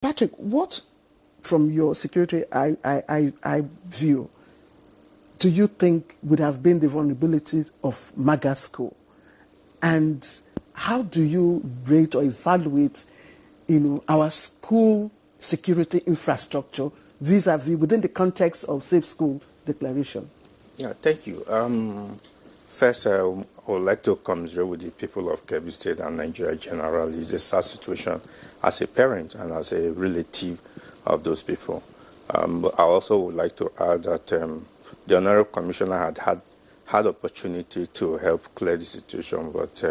Patrick, what, from your security I view, do you think would have been the vulnerabilities of Maga school? And how do you rate or evaluate, our school security infrastructure vis-a-vis within the context of Safe School Declaration? Yeah, thank you. First, I would like to commiserate with the people of Kebbi State and Nigeria generally. It's a sad situation as a parent and as a relative of those people. But I also would like to add that the Honorable Commissioner had opportunity to help clear the situation, but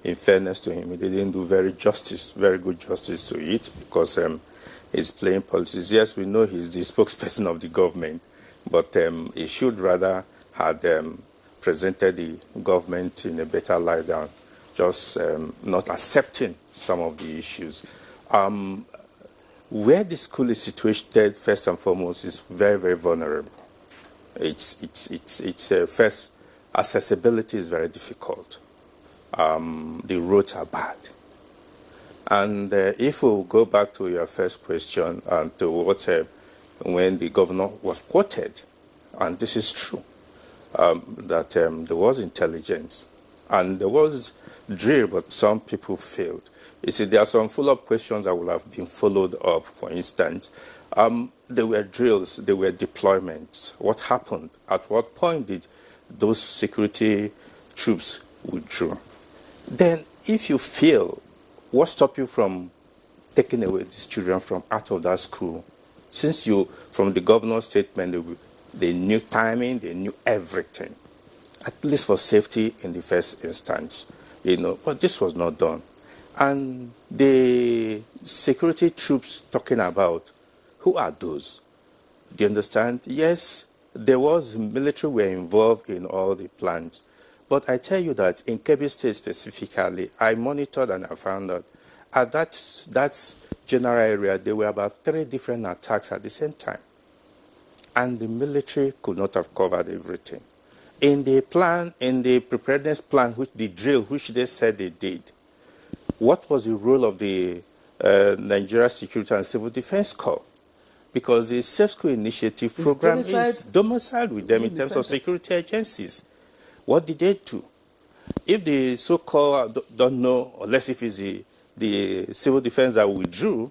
in fairness to him, he didn't do very good justice to it, because he's playing politics. Yes, we know he's the spokesperson of the government, but he should rather had presented the government in a better light than just not accepting some of the issues. Where the school is situated, first and foremost, is very, very vulnerable. First, accessibility is very difficult. The roads are bad. And if we go back to your first question and to what when the governor was quoted, and this is true, that there was intelligence and there was drill, but some people failed. You see, there are some follow-up questions that would have been followed up. For instance, there were drills, there were deployments. What happened? At what point did those security troops withdraw? Then, if you fail, what stopped you from taking away these children from out of that school? Since from the governor's statement, they knew timing, they knew everything, at least for safety in the first instance, but this was not done. And the security troops talking about, who are those? Do you understand? Yes, there was military were involved in all the plans, but I tell you that in Kebbi State specifically, I monitored and I found out at that general area, there were about 3 different attacks at the same time. And the military could not have covered everything. In the plan, in the preparedness plan, the drill, which they said they did, what was the role of the Nigeria Security and Civil Defense Corps? Because the Safe School Initiative program is domiciled with them in terms of security agencies. What did they do? If the so-called don't know, unless if it's the civil defense that withdrew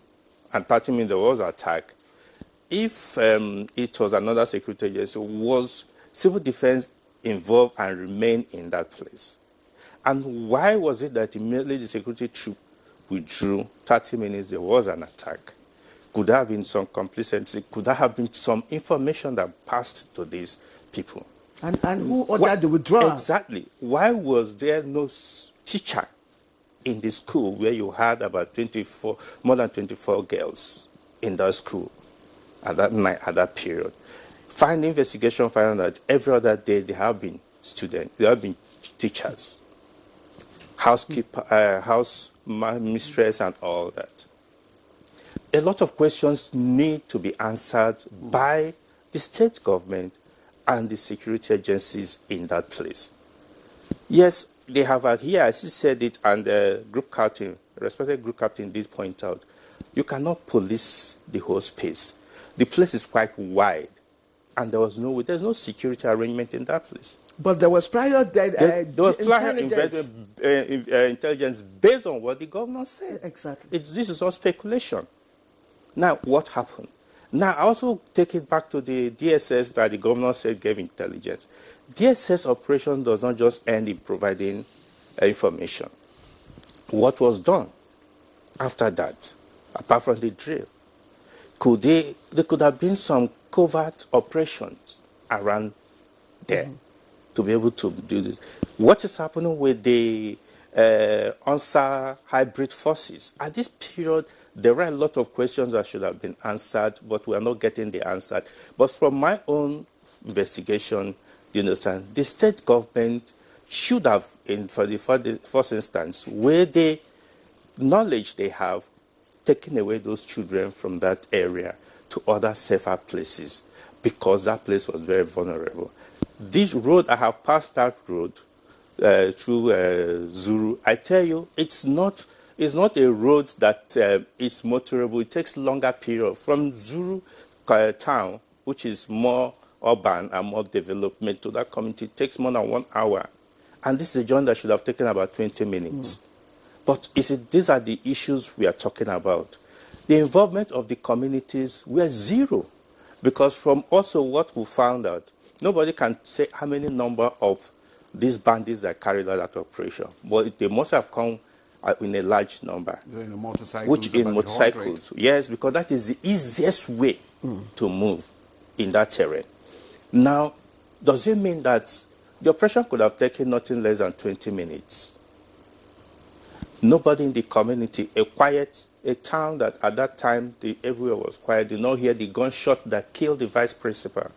and 30 minutes there was an attack, if it was another security agency, was civil defense involved and remained in that place? And why was it that immediately the security troop withdrew, 30 minutes there was an attack? Could there have been some complacency? Could there have been some information that passed to these people? And who ordered the withdrawal? Exactly. Why was there no teacher in the school where you had about more than 24 girls in that school at that night, at that period? Investigation found that every other day there have been students, there have been teachers, housekeeper, house mistress, and all that. A lot of questions need to be answered by the state government and the security agencies in that place. Yes, they have here, as he said it, and the group captain, respected group captain did point out, you cannot police the whole space. The place is quite wide, and there's no security arrangement in that place. But there was prior intelligence based on what the governor said. Exactly. This is all speculation. Now, what happened? Now, I also take it back to the DSS that the governor said gave intelligence. DSS operation does not just end in providing information. What was done after that, apart from the drill? There could have been some covert operations around there to be able to do this. What is happening with the UNSA hybrid forces? At this period, there are a lot of questions that should have been answered, but we are not getting the answer. But from my own investigation, you understand, the state government should have, for the first instance, where the knowledge they have, taken away those children from that area to other safer places, because that place was very vulnerable. This road, I have passed that road through Zuru. I tell you, it's it's not a road that is motorable. It takes longer period. From Zuru town, which is more urban and more development, to that community, it takes more than 1 hour. And this is a journey that should have taken about 20 minutes. But you see, these are the issues we are talking about. The involvement of the communities were zero. Because from also what we found out, nobody can say how many number of these bandits that carried out that operation. But they must have come in a large number. In motorcycles, which in motorcycles, yes, because that is the easiest way to move in that terrain. Now, does it mean that the operation could have taken nothing less than 20 minutes? Nobody in the community, a town that at that time everywhere was quiet, did not hear the gunshot that killed the vice principal.